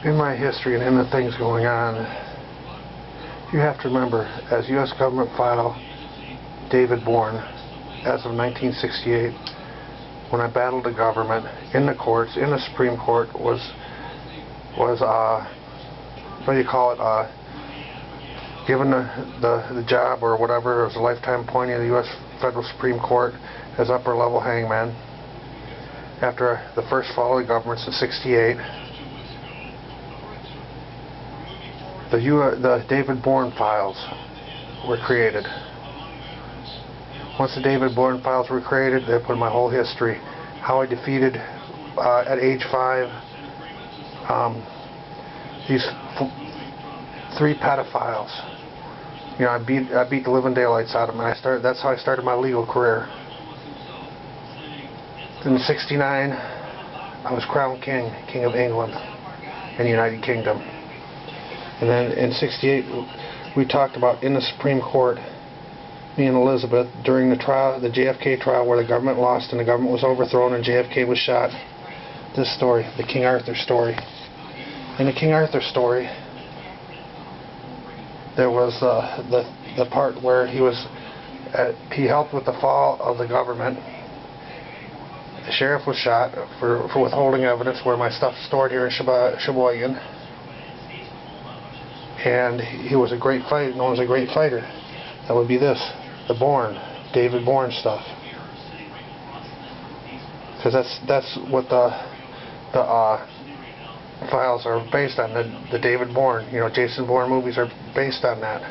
In my history and in the things going on, you have to remember, as U.S. government file David Bourne, as of 1968, when I battled the government in the courts, in the Supreme Court, was what do you call it, given the job or whatever. It was a lifetime appointee of the U.S. Federal Supreme Court as upper level hangman after the first fall of the governments in 68. The David Bourne files were created. Once the David Bourne files were created, they put my whole history, how I defeated at age 5 these 3 pedophiles. You know, I beat the living daylights out of them, and that's how I started my legal career. In '69, I was crowned King of England and the United Kingdom. And then in '68, we talked about in the Supreme Court, me and Elizabeth, during the trial, the JFK trial, where the government lost and the government was overthrown and JFK was shot. This story, the King Arthur story. In the King Arthur story, there was the part where he helped with the fall of the government. The sheriff was shot for withholding evidence, where my stuff's stored here in Sheboygan. And he was a great fighter, known as a great fighter. That would be this, the Bourne, David Bourne stuff. Because that's what the files are based on. The David Bourne, you know, Jason Bourne movies are based on that.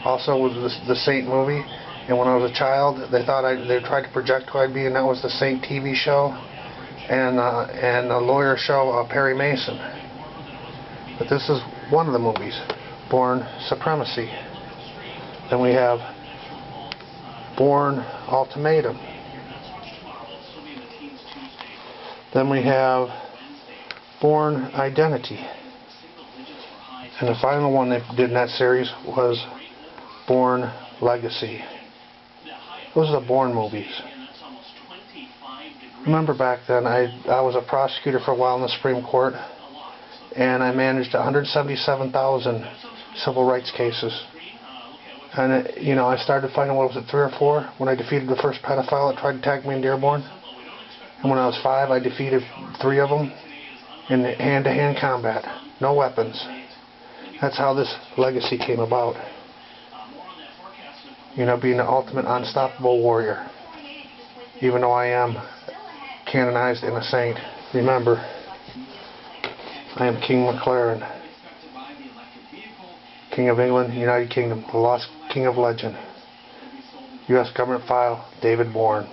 Also with the Saint movie. And when I was a child, they tried to project who I'd be, and that was the Saint TV show and the lawyer show, Perry Mason. But this is one of the movies, Bourne Supremacy. Then we have Bourne Ultimatum. Then we have Bourne Identity. And the final one they did in that series was Bourne Legacy. Those are the Bourne movies. Remember back then, I was a prosecutor for a while in the Supreme Court, and I managed 177,000 civil rights cases. And you know, I started fighting, what was it, 3 or 4, when I defeated the first pedophile that tried to tag me in Dearborn. And when I was 5, I defeated 3 of them in hand-to-hand combat, no weapons. That's how this legacy came about. You know, being the ultimate unstoppable warrior. Even though I am canonized and a saint, remember, I am King McLaren, King of England, United Kingdom, the lost King of Legend. U.S. government file, David Bourne.